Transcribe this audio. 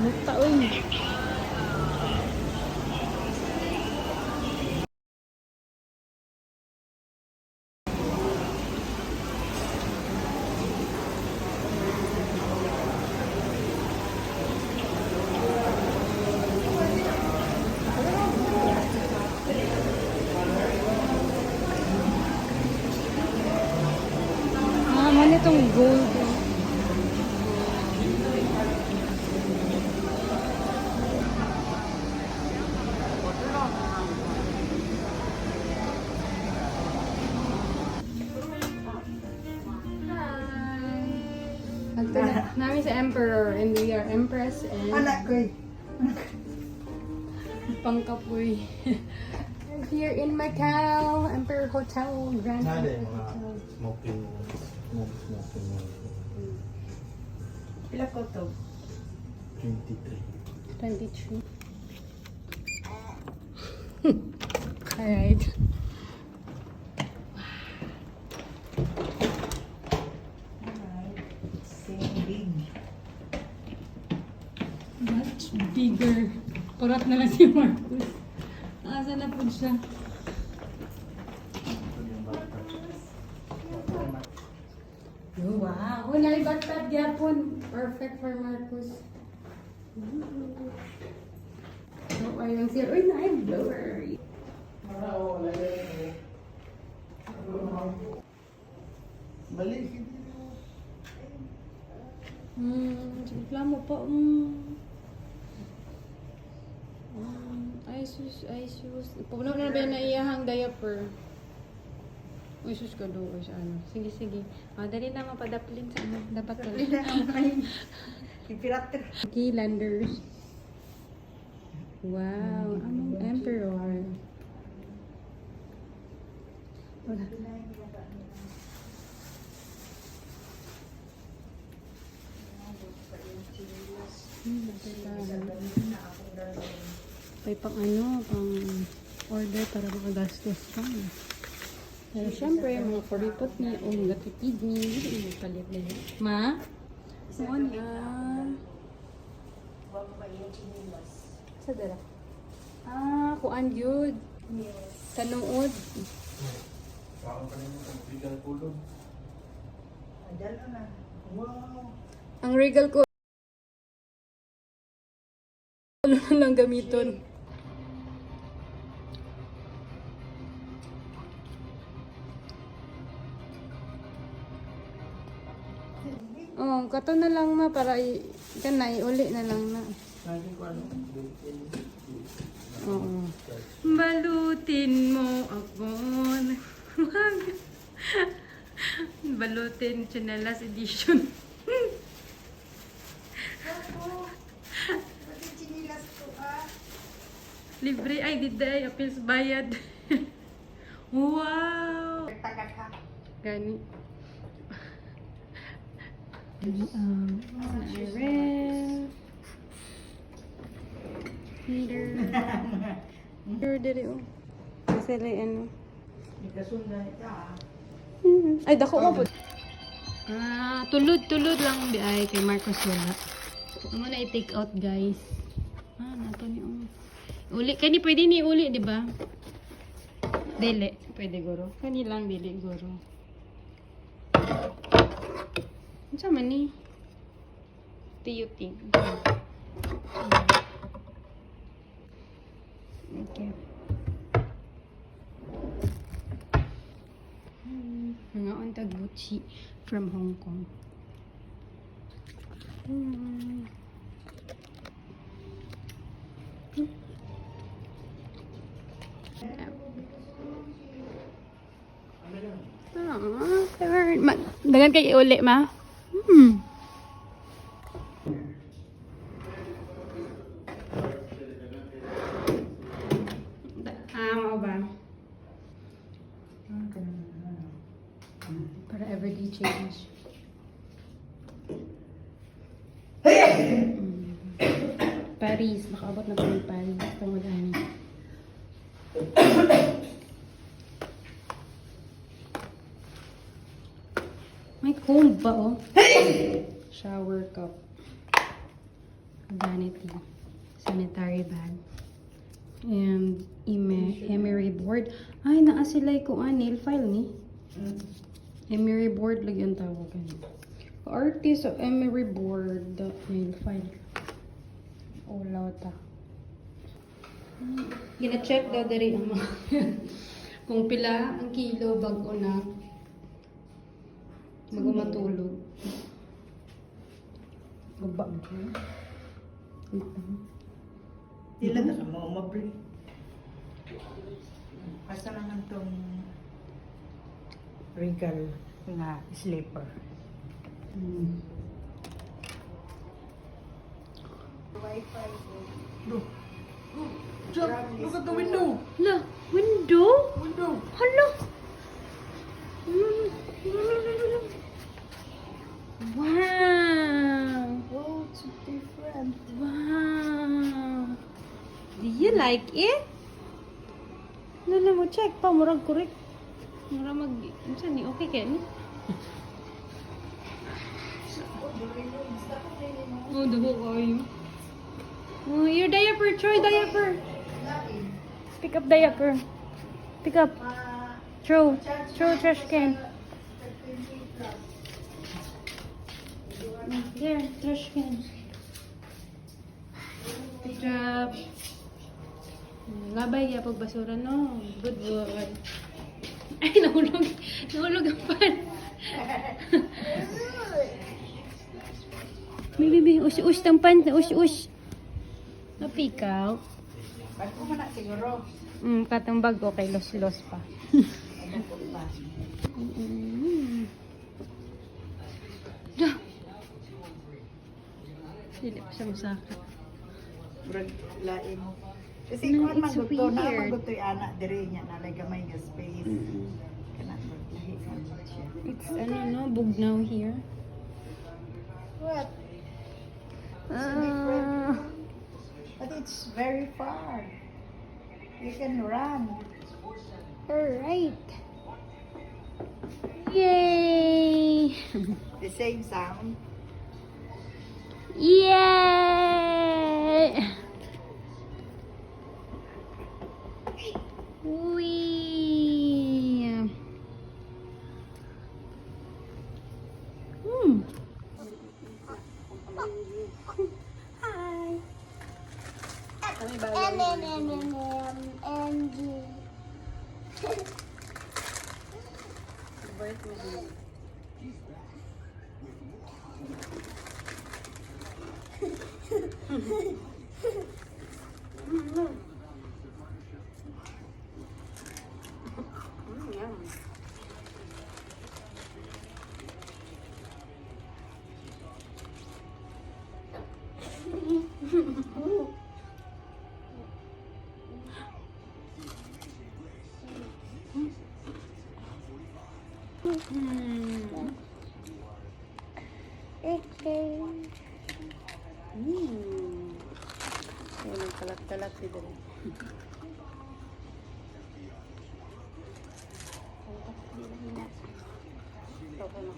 Mukta, uy. Ano itong gold? Namin sa Emperor and we are Empress and Anak ko eh. Pangkapoy. Here in Macau, Emperor Hotel, Grand Nada yung mga Hotel. smoking. Pila ko to? 23. 23. Alright. Same big. Much bigger. Kurap na lang si Marcus. Asa na po siya? Oh, wow. Oh, nalibatad gyapon. Perfect for Marcus. So, ayun siya. Uy, na-blower. Balik. Reklamo pa. Ay, sus. Puno na ba na iyahang diaper? Uy, sus ka doon. Sa ano. Sige. Dali na mapadaplin sa ano. Dapat Dali na. na ang kain. Imperator. Keylanders. Wow. Anong Emperor? Wala. May pang ano, pang order para makagastos ka. Pero syempre, mga kuripot ni, o mga tipid ni, hindi palit na yun. Ma? Oo na. Sa dala? Kuan yun. Tanuod. Parang pa rin yung bigal kulog. Dalo na. Wow. Ang regal ko, ano lang gamiton. Oh, kato na lang ma para kanay uli na lang na. Lagi ko ano? Oo. Balutin mo ako. Balutin Chanelas edition. Pati chinilas ko ah. Libre ay diday apils bayad. Wow. Tagak ka. Gani. Ref. Heater. Heater diri oh. Kasi like ano. Ikasundan ita ah. Ay dako mo po. Tulod lang di ay kay Marcos wala. Amo na i-take out guys. Nato ni uli kani pwede ni uli di ba? Dili, pwede guro. Kani lang dili guro. Unsa man ni? Tiyuting. Okay. Mga untag Gucci from Hong Kong. Dagan kay uli ma. Mao ba? Para everyday change. Paris, makaabot na kami Paris. Tungod ani. May comb ba oh? Shower cup. vanity, sanitary bag. And emery board. Ay, naa sila ko nail file ni. Emery board lagi ang tawag kanina. Artist of emery board, nail file. Ulaw ta. Gina-check daw diri ang mga kung pila ang kilo bago na bago matulog. Baba mo. Wait lang. Dila na ka mo umabri. Asa naman tong regal nga sleeper. Wi-Fi. Look. Look at the window. Hala, window? Window. Hala. Wow. Oh, it's different. Wow. Do you like it? Lala mo, check pa. Murag correct. Murag mag... Saan ni? Okay kaya ni? Oh, dugo kayo. Oh, your diaper. Troy, diaper. Pick up diaper. Pick up. Throw. Throw trash can. There, trash can. Pick up. Labay kaya pag basura, no? Good boy. Ay, nahulog. Nahulog ang pan. Bibi, us-us ng pan. Us-us. Napikaw. Ba't ko na siguro? Katang bag, okay. Los-los pa. Dah. Dili pa siya masaka. Brad, lain. Kasi No, kuan it's maguto na weird. magutoy anak diri nya na lay gamay nga space. Kana lahi kan siya. It's ano, no? Bugnaw here. What? But it's very far. You can run. Alright. Yay! The same sound. Yay! Wee! Hi! Ayan ang kalat-kalat dito. Ito ko na